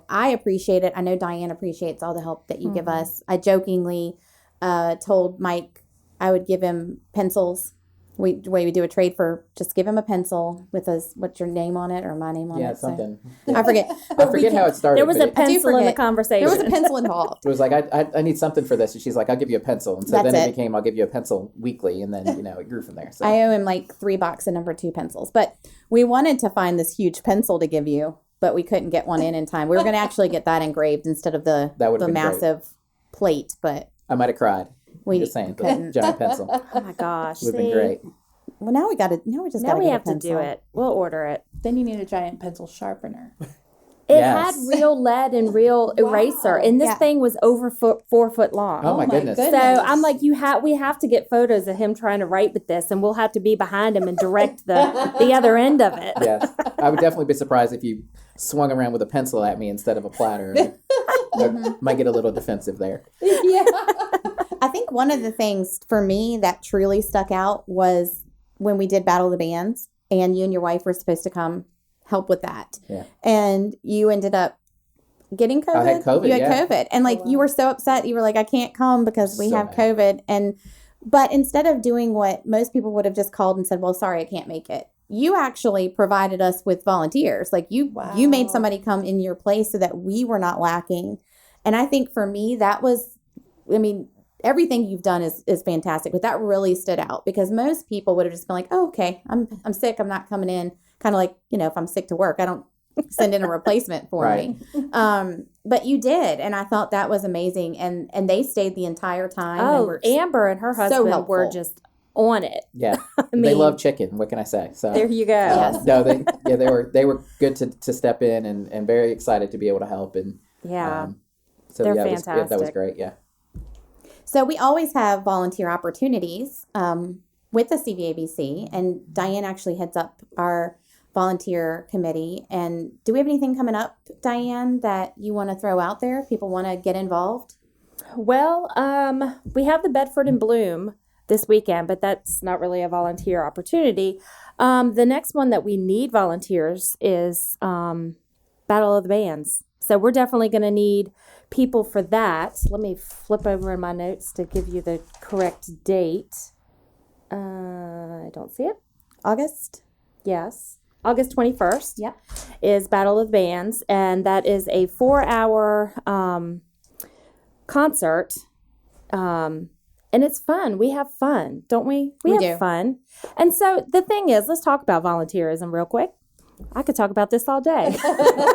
I appreciate it. I know Diane appreciates all the help that you give us. I jokingly told Mike I would give him pencils. We do a trade for just give him a pencil with what's your name on it or my name on it. Yeah, something. So, I forget. I forget how it started. There was a pencil in the conversation. There was a pencil involved. It was like, I need something for this. And she's like, I'll give you a pencil. And so then it became, I'll give you a pencil weekly. And then, it grew from there. So. I owe him like 3 boxes of number 2 pencils. But we wanted to find this huge pencil to give you, but we couldn't get one in time. We were going to actually get that engraved instead of the massive plate. But I might have cried. We just saying, the giant pencil. Oh my gosh. Would have been great. Well, now we have to do it. We'll order it. Then you need a giant pencil sharpener. It had real lead and real eraser, and this thing was over 4 foot long. Oh my goodness! So I'm like, we have to get photos of him trying to write with this, and we'll have to be behind him and direct the other end of it. Yes, I would definitely be surprised if you swung around with a pencil at me instead of a platter. I might get a little defensive there. Yeah. I think one of the things for me that truly stuck out was when we did Battle of the Bands, and you and your wife were supposed to come help with that. Yeah. And you ended up getting COVID. I had COVID. You had COVID. And you were so upset. You were like, I can't come because we have COVID. But instead of doing what most people would have just called and said, well, sorry, I can't make it. You actually provided us with volunteers. Like you made somebody come in your place so that we were not lacking. And I think for me, that was, everything you've done is fantastic, but that really stood out because most people would have just been like, oh, okay, I'm sick. I'm not coming in. Kind of like, if I'm sick to work, I don't send in a replacement for me. But you did. And I thought that was amazing. And they stayed the entire time. Oh, Amber and her husband were just on it. Yeah. They love chicken. What can I say? So there you go. Yes. No, they were good to step in and very excited to be able to help. And so they're fantastic. That was great. Yeah. So we always have volunteer opportunities with the CVABC, and Diane actually heads up our volunteer committee. And do we have anything coming up, Diane, that you want to throw out there if people want to get involved? Well, we have the Bedford in Bloom this weekend, but that's not really a volunteer opportunity. The next one that we need volunteers is Battle of the Bands. So we're definitely going to need people for that. Let me flip over in my notes to give you the correct date. I don't see it. August? Yes. August 21st. Yep. Is Battle of the Bands, and that is a 4-hour concert. And it's fun. We have fun, don't we? We have fun. And so the thing is, let's talk about volunteerism real quick. I could talk about this all day.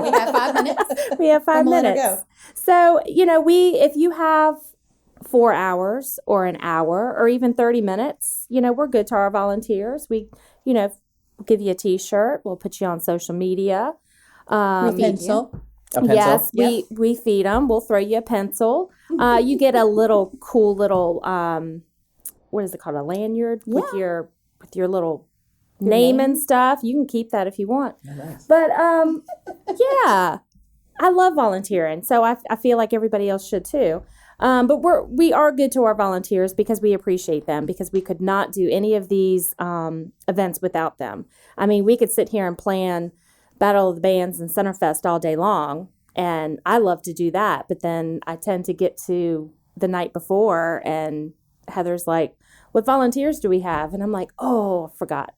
We have 5 minutes. We have 5 minutes. So, if you have 4 hours or an hour or even 30 minutes, we're good to our volunteers. We, we'll give you a T-shirt. We'll put you on social media. Pencil. Yes, we feed them. We'll throw you a pencil. You get a little cool little, what is it called? A lanyard with your little name and stuff. You can keep that if you want. Oh, nice. But yeah, I love volunteering, so I feel like everybody else should too. But we are good to our volunteers because we appreciate them, because we could not do any of these events without them. We could sit here and plan Battle of the Bands and Centerfest all day long, and I love to do that. But then I tend to get to the night before, and Heather's like, "What volunteers do we have?" And I'm like, "Oh, I forgot."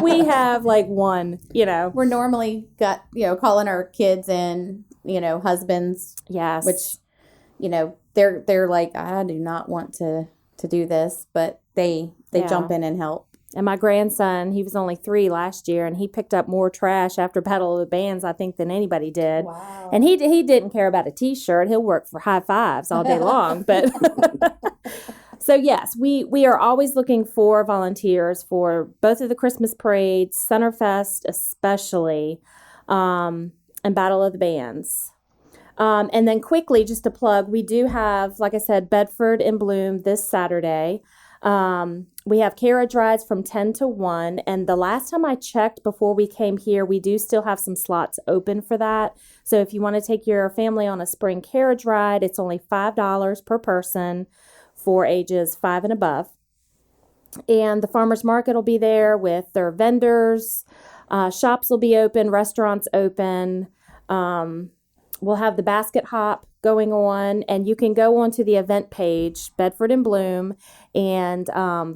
We have like one, We're normally calling our kids in, husbands. Yes. Which, they're like, I do not want to do this, but they jump in and help. And my grandson, he was only 3 last year, and he picked up more trash after Battle of the Bands, I think, than anybody did. Wow. And he didn't care about a T-shirt. He'll work for high fives all day long. But So yes, we are always looking for volunteers for both of the Christmas parades, Centerfest especially, and Battle of the Bands. And then quickly, just to plug, we do have, like I said, Bedford in Bloom this Saturday. We have carriage rides from 10 to 1. And the last time I checked before we came here, we do still have some slots open for that. So if you want to take your family on a spring carriage ride, it's only $5 per person for ages 5 and above. And the farmers market will be there with their vendors. Shops will be open, restaurants open. We'll have the basket hop going on, and you can go onto the event page, Bedford in Bloom, and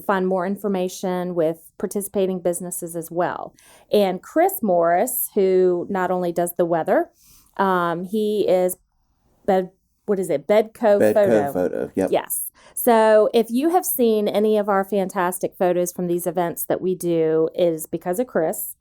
find more information with participating businesses as well. And Chris Morris, who not only does the weather, he is Bedco Photo. Yep. Yes. So if you have seen any of our fantastic photos from these events that we do, it is because of Chris,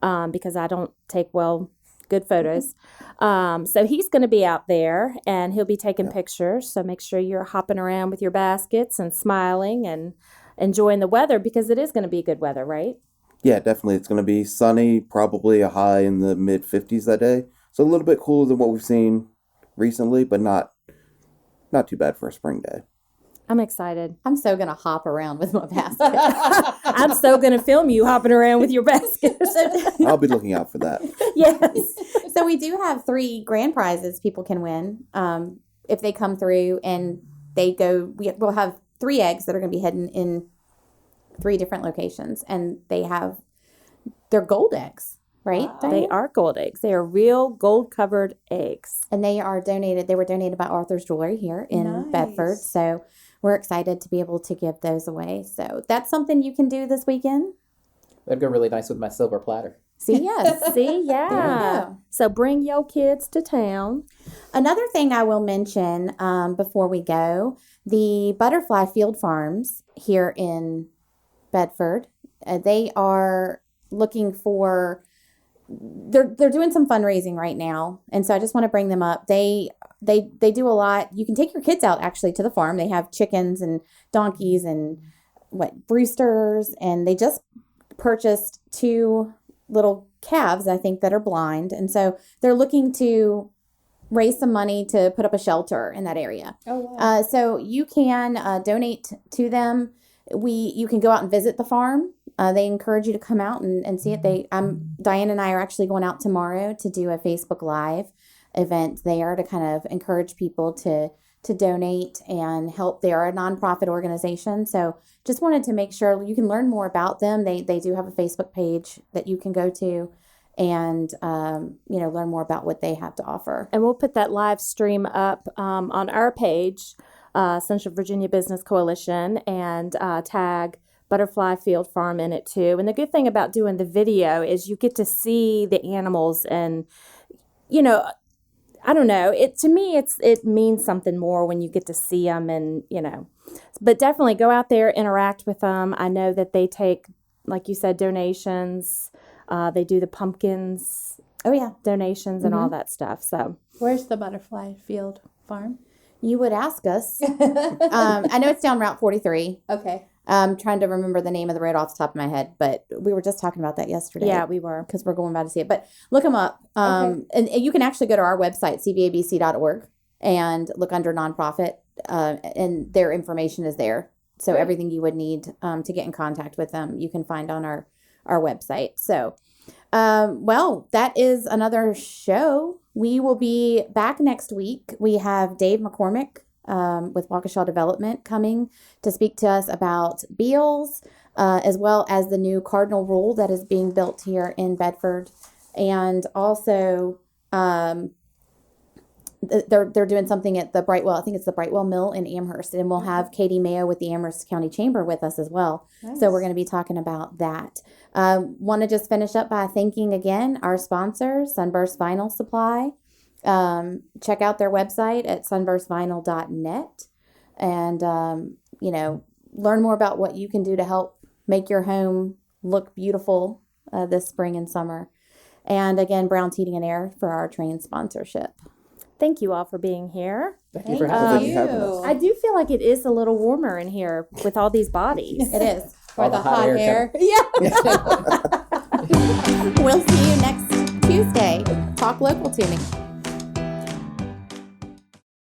because I don't take good photos. So he's going to be out there and he'll be taking pictures. So make sure you're hopping around with your baskets and smiling and enjoying the weather, because it is going to be good weather, right? Yeah, definitely. It's going to be sunny, probably a high in the mid 50s that day. So a little bit cooler than what we've seen recently, but not too bad for a spring day. I'm excited. I'm so going to hop around with my basket. I'm so going to film you hopping around with your basket. I'll be looking out for that. Yes. So we do have 3 grand prizes people can win if they come through and they go. We'll have 3 eggs that are going to be hidden in 3 different locations, and they're gold eggs, right? Wow. They are gold eggs. They are real gold-covered eggs. And they were donated by Arthur's Jewelry here in Bedford. So we're excited to be able to give those away. So that's something you can do this weekend. That'd go really nice with my silver platter. See, yes. See, yeah. So bring your kids to town. Another thing I will mention before we go, the Butterfly Field Farms here in Bedford, they are looking for, they're doing some fundraising right now. And so I just want to bring them up. They do a lot. You can take your kids out actually to the farm. They have chickens and donkeys and roosters, and they just purchased 2 little calves, I think, that are blind. And so they're looking to raise some money to put up a shelter in that area. Oh, wow. So you can donate to them. You can go out and visit the farm. They encourage you to come out and see it. Diane and I are actually going out tomorrow to do a Facebook Live event there to kind of encourage people to donate and help. They are a nonprofit organization. So just wanted to make sure you can learn more about them. They do have a Facebook page that you can go to and, learn more about what they have to offer. And we'll put that live stream up on our page, Central Virginia Business Coalition, and tag Butterfly Field Farm in it too. And the good thing about doing the video is you get to see the animals, and, I don't know. To me, it means something more when you get to see them, and But definitely go out there, interact with them. I know that they take, like you said, donations. They do the pumpkins. Oh yeah, donations and all that stuff. So where's the Butterfly Field Farm? You would ask us. I know it's down Route 43. Okay. I'm trying to remember the name of the road off the top of my head, but we were just talking about that yesterday. Yeah, we were. Because we're going by to see it. But look them up. And you can actually go to our website, cvabc.org, and look under nonprofit, and their information is there. So everything you would need to get in contact with them, you can find on our website. So, that is another show. We will be back next week. We have Dave McCormick with Waukesha Development coming to speak to us about Beals, as well as the new Cardinal Rule that is being built here in Bedford. And also, they're doing something at the Brightwell. I think it's the Brightwell Mill in Amherst. And we'll have Katie Mayo with the Amherst County Chamber with us as well. Nice. So we're going to be talking about that. Want to just finish up by thanking again our sponsor, Sunburst Vinyl Supply. Check out their website at sunburstvinyl.net and, learn more about what you can do to help make your home look beautiful this spring and summer. And again, Brown Heating and Air for our train sponsorship. Thank you all for being here. Thank you for Thank having you us. for having us. I do feel like it is a little warmer in here with all these bodies. It is. For All the the hot hot air hair. Yeah. We'll see you next Tuesday. Talk local to me.